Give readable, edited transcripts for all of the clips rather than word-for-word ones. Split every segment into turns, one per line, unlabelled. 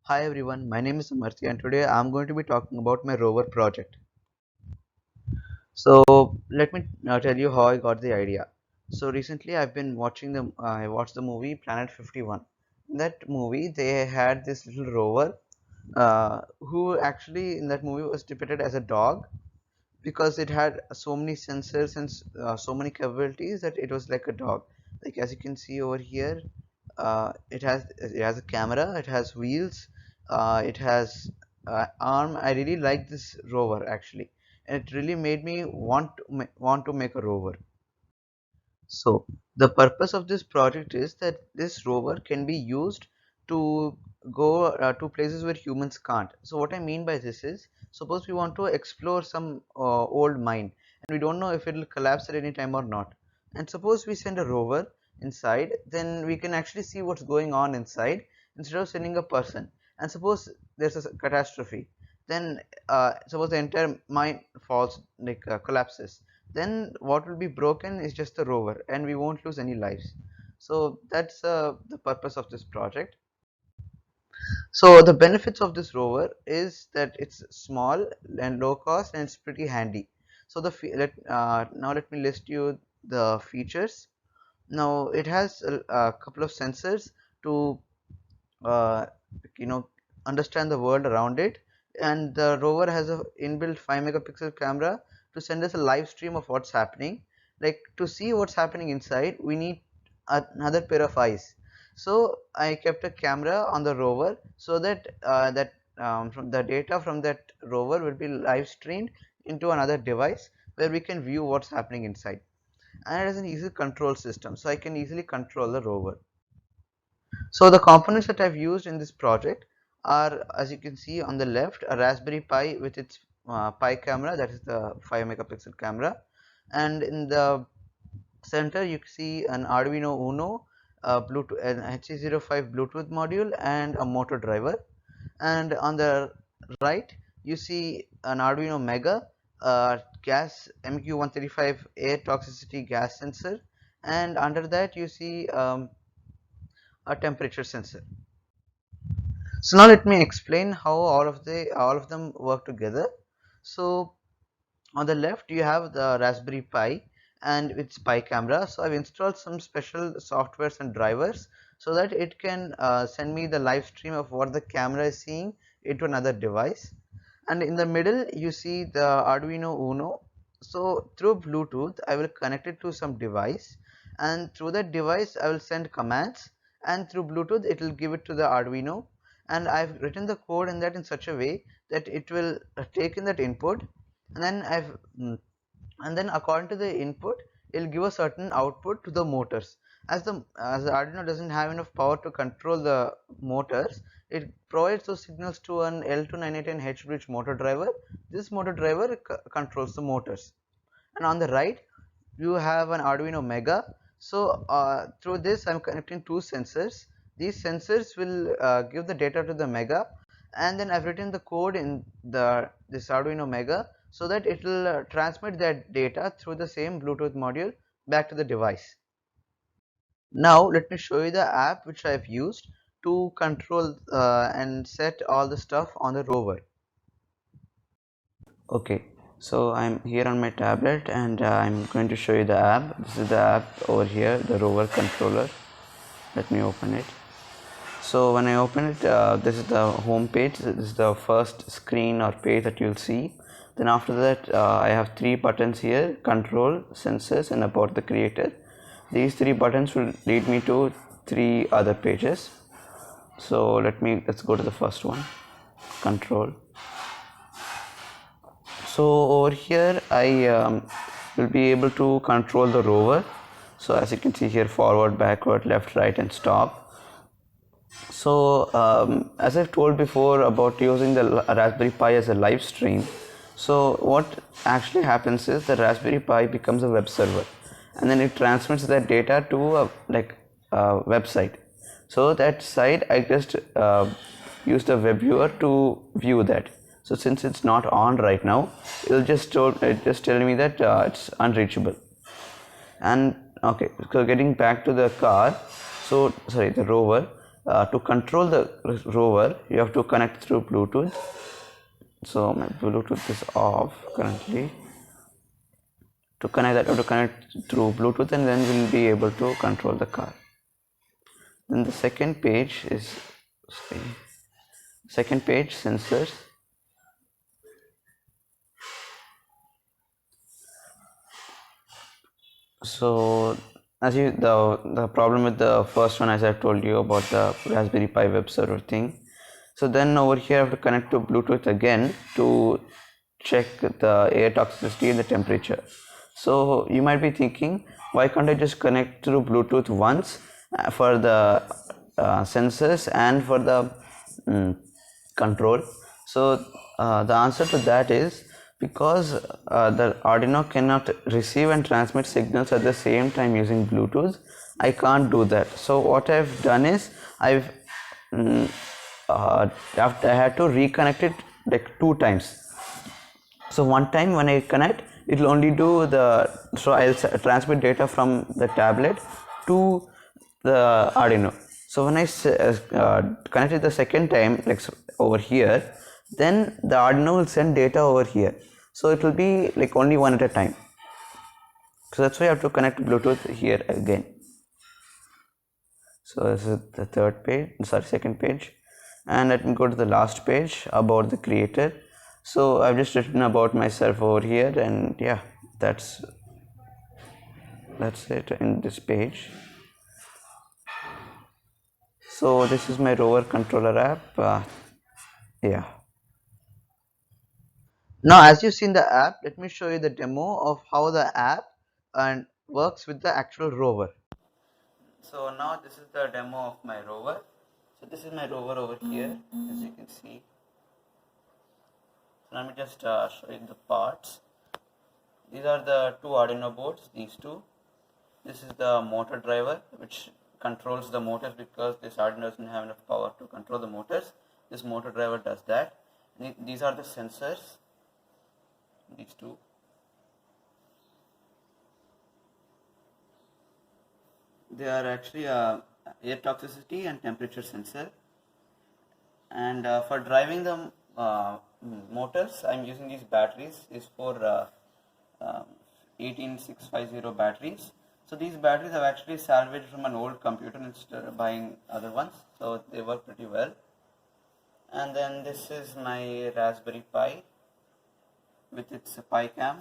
Hi everyone, my name is Amartya and today I'm going to be talking about my rover project. So let me tell you how I got the idea. So recently I've been watching I watched the movie Planet 51. In that movie they had this little rover who actually in that movie was depicted as a dog because it had so many sensors and so many capabilities that it was like a dog. Like as you can see over here, it has a camera, it has wheels, it has arm. I really like this rover actually, and it really made me want to make a rover. So the purpose of this project is that this rover can be used to go to places where humans can't. So what I mean by this is, suppose we want to explore some old mine and we don't know if it will collapse at any time or not. And suppose we send a rover inside, then we can actually see what's going on inside instead of sending a person. And suppose there's a catastrophe, then suppose the entire mine falls, like collapses, then what will be broken is just the rover and we won't lose any lives. So that's the purpose of this project. So the benefits of this rover is that it's small and low cost and it's pretty handy. So now let me list you the features. Now it has a couple of sensors to uh, you know understand the world around it, and the rover has a inbuilt 5 megapixel camera to send us a live stream of what's happening. Like to see what's happening inside we need another pair of eyes, so I kept a camera on the rover so that from the data from that rover will be live streamed into another device where we can view what's happening inside, and it has an easy control system so I can easily control the rover. So the components that I've used in this project are, as you can see on the left, a Raspberry Pi with its Pi camera, that is the 5 megapixel camera, and in the center you see an Arduino Uno, Bluetooth, an HC05 Bluetooth module, and a motor driver. And on the right you see an Arduino Mega, gas MQ135 air toxicity gas sensor, and under that you see a temperature sensor. So now let me explain how all of them work together. So on the left you have the Raspberry Pi and its Pi camera. So I've installed some special softwares and drivers so that it can send me the live stream of what the camera is seeing into another device. And in the middle you see the Arduino Uno. So through Bluetooth I will connect it to some device, and through that device I will send commands, and through Bluetooth it will give it to the Arduino, and I've written the code in that in such a way that it will take in that input, and then and then according to the input it will give a certain output to the motors. As the Arduino doesn't have enough power to control the motors, it provides those signals to an L298N H bridge motor driver. This motor driver controls the motors. And on the right you have an Arduino Mega. So through this I'm connecting two sensors. These sensors will give the data to the Mega, and then I've written the code in the this Arduino Mega so that it will transmit that data through the same Bluetooth module back to the device. Now let me show you the app which I've used to control and set all the stuff on the rover. Okay, so I'm here on my tablet and I'm going to show you the app. This is the app over here, the rover controller. Let me open it. So when I open it, this is the home page. This is the first screen or page that you'll see. Then after that I have three buttons here: control, sensors, and about the creator. These three buttons will lead me to three other pages. So let's go to the first one, control. So over here I will be able to control the rover. So as you can see here, forward, backward, left, right, and stop. So as I've told before about using the Raspberry Pi as a live stream, so what actually happens is the Raspberry Pi becomes a web server, and then it transmits that data to a website. So that site I just used a web viewer to view that. So since it's not on right now, it just tell me that it's unreachable. And okay, so getting back to the car, so sorry, the rover. to control the rover, you have to connect through Bluetooth. So my Bluetooth is off currently. To connect that, I have to connect through Bluetooth, and then we'll be able to control the car. Then the second page is sensors. So as you the problem with the first one, as I told you about the Raspberry Pi web server thing. So then over here I have to connect to Bluetooth again to check the air toxicity and the temperature. So you might be thinking, why can't I just connect through Bluetooth once for the sensors and for the control? So the answer to that is because the Arduino cannot receive and transmit signals at the same time using Bluetooth. I can't do that. So what I've done is I had to reconnect it like 2 times. So one time when I connect, it will only do so I'll transmit data from the tablet to the Arduino. So when I connect it the second time, like over here, then the Arduino will send data over here. So it will be like only one at a time. So that's why I have to connect Bluetooth here again. So this is the second page, and let me go to the last page about the creator. So I've just written about myself over here, and yeah, that's it in this page. So this is my Rover controller app. Yeah. Now, as you've seen the app, let me show you the demo of how the app and works with the actual rover. So now this is the demo of my rover. So this is my rover over here, as you can see. So let me just show you the parts. These are the two Arduino boards, these two. This is the motor driver, which controls the motors because this Arduino doesn't have enough power to control the motors. This motor driver does that. These are the sensors, these two. They are actually air toxicity and temperature sensor. And for driving the motors, I'm using these batteries. These for 18650 batteries. So these batteries I've actually salvaged from an old computer instead of buying other ones. So they work pretty well. And then this is my Raspberry Pi with its Pi cam.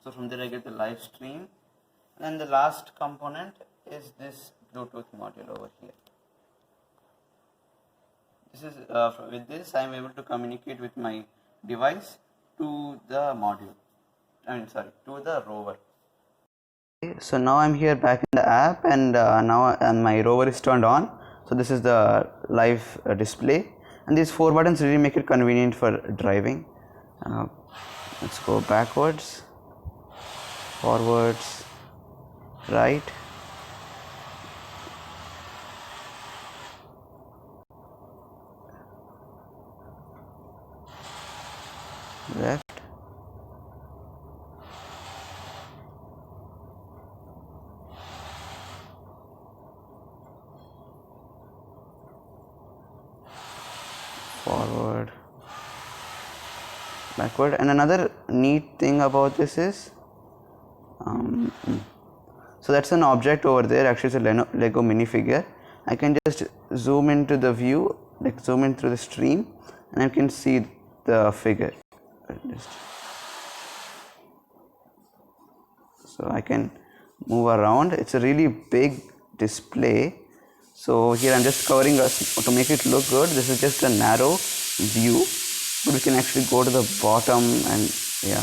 So from there I get the live stream. And the last component is this Bluetooth module over here. This is with this I am able to communicate with my device to the module. To the rover. So now I'm here back in the app, and now my rover is turned on. So this is the live display, and these 4 buttons really make it convenient for driving. Let's go backwards, forwards, right, left, forward, backward. And another neat thing about this is so that's an object over there. Actually it's a Lego minifigure. I can just zoom into the view, like zoom in through the stream, and I can see the figure. So I can move around. It's a really big display. So here I'm just covering to make it look good. This is just a narrow view, but we can actually go to the bottom and yeah,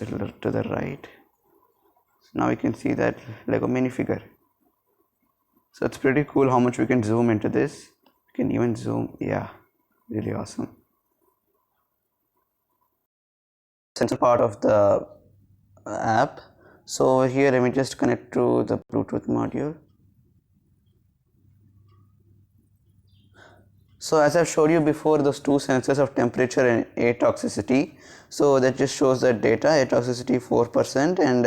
a little to the right. So now we can see that Lego minifigure. So it's pretty cool how much we can zoom into this. We can even zoom, yeah, really awesome. Sensor part of the app. So over here let me just connect to the Bluetooth module. So as I've showed you before, those 2 sensors of temperature and air toxicity, so that just shows the data. Air toxicity 4% and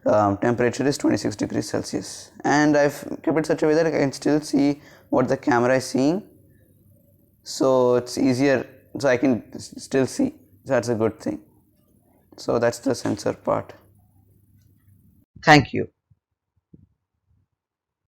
temperature is 26 degrees Celsius, and I've kept it such a way that I can still see what the camera is seeing, so it's easier, so I can still see. That's a good thing. So that's the sensor part. Thank you.